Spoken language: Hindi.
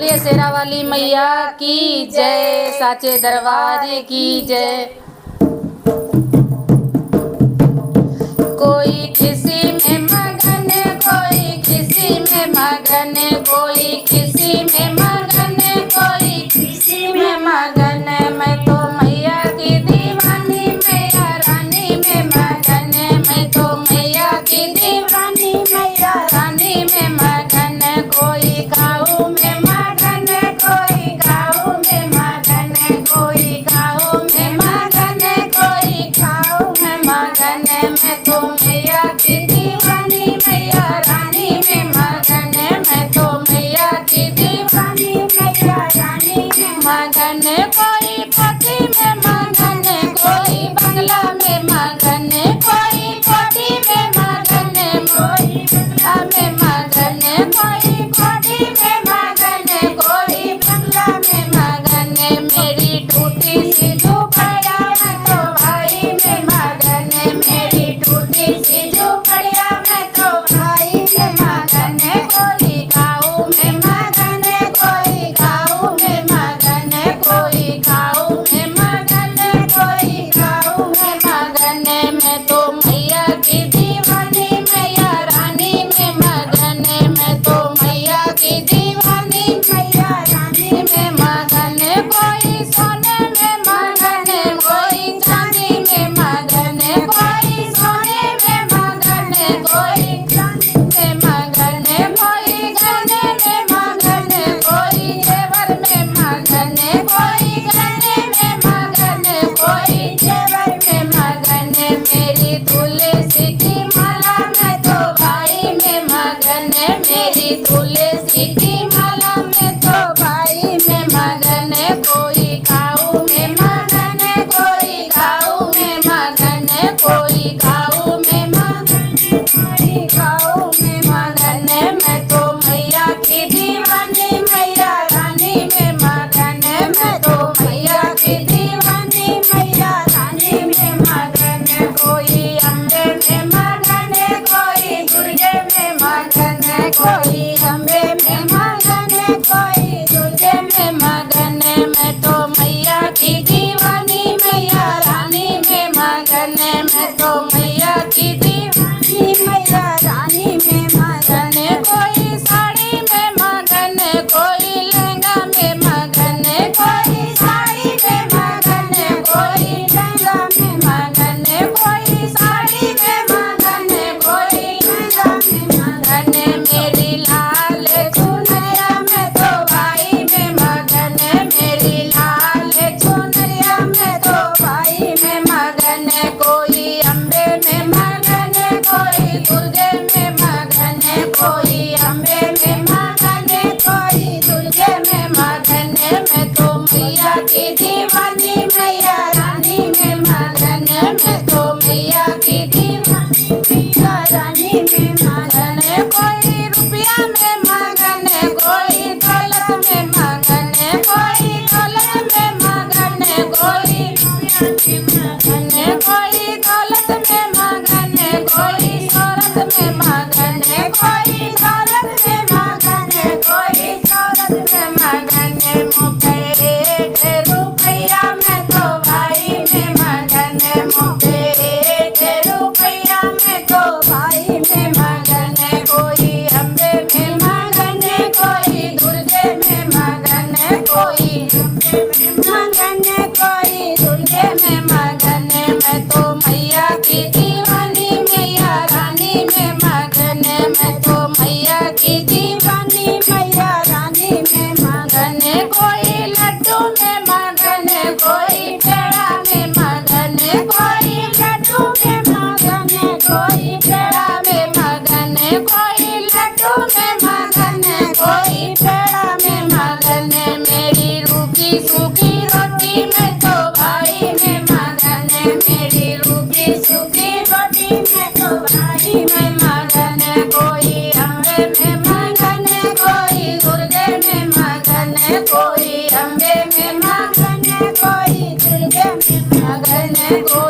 बोलिए शेरा वाली मैया की जय, साचे दरबार की जय। कोई किसी में मगन, कोई किसी में मगन, कोई किसी में मगन, कोई किसी में मगन। मैं तो मैया की दीवानी, मैया रानी में मगन। मैं तो मैया की दीवानी, मैया रानी में मगन। कोई गाँव में मगन, कोई गाँव में मगन, कोई गाँव में मगन, कोई गाँव में मगन। मैं तो मैया की दीवानी, मैया रानी में मगन। मैं तो मैया की दीवानी, मैया रानी में मगन। कोई पति में मगन, कोई बंगला में मगन, कोई पति में मगन, कोई बंगला में मगन, कोई पति में मगन, कोई बंगला में मगन। मेरी टूटी सी झोपड़िया मैं तो भाई में मगन। मेरी टूटी सी झोपड़िया मैं तो भाई में मगन। कोई गाँव में मगन, कोई गाँव में मगन, कोई गाँव में मगन, कोई गाँव में मगन। मैं तो मैया की दीवानी, मैया रानी में मगन। मैं तो मैया की दीवानी, मैया रानी में मगन। कोई सोने में मगन, कोई चांदी में मगन, कोई सोने में मगन, कोई चांदी में मगन, कोई गहने में मगन, कोई जेवर में मगन, कोई गहने में मगन, कोई जेवर में मगन। मेरी तुलसी की माला मैं तो भाई में मगन। मेरी तुलसी की माला मैं तो भाई में मगन। कोई गाँव में मगन, कोई गाँव में मगन, कोई गाँव में मगन, कोई गाँव में मगन। मैं तो मैया की दीवानी, मैया रानी में मगन। मैं तो मैया की दीवानी, मैया रानी में मगन। कोई अम्बे में मगन, कोई दुर्गे में मगन, कोई अम्बे में मगन, कोई दुर्गे में मगन। मैं तो मैया की दीवानी, मैया रानी में मगन। मैं तो मैया की दीवानी, मैया रानी में मगन। कोई साड़ी में मगन, कोई लहंगा में मगन, कोई साड़ी में मगन, कोई लहंगा में मगन, कोई साड़ी में मगन, कोई लहंगा में मगन। मेरी लाल चुनरिया मैं तो भाई में मगन। मेरी लाल चुनरिया मैं तो भाई में मगन। कोई अम्बे में मगन, कोई दुर्गे में मगन, कोई अम्बे में मगन, कोई दुर्गे में मगन। मैं तो मैया की दीवानी, मैया रानी में मगन। मैं तो मैया की दीवानी, मैया रानी में मगन। कोई रुपया में मगन, कोई दौलत में मगन, कोई दौलत में मगन, कोई रुपया में मगन, कोई दौलत में मगन, कोई शोहरत में मगन, कोई दौलत में मगन, कोई शोहरत में मगन। मुझे एक रुपया मैं तो भाई में मगन। मुझे एक रुपया मैं तो भाई में मगन। कोई अम्बे में मगन, कोई दुर्गे में मगन, कोई अम्बे में मगन, कोई दुर्गे में मगन। मैं तो मैया की दीवानी, मैया रानी में मगन। मैं तो मैया की दीवानी, मैया रानी में मगन। कोई लड्डू में मगन, कोई पेड़ा में मगन, कोई लड्डू में मगन, कोई पेड़ा में मगन, कोई लड्डू में मगन, कोई पेड़ा में मगन। मेरी रूखी सूखी रोटी मैं तो भाई में मगन। मेरी रूखी सूखी रोटी मैं तो भाई में मगन। कोई अम्बे में मगन, कोई दुर्गे में मगन, कोई अम्बे में मगन, कोई दुर्गे में मगन। कोई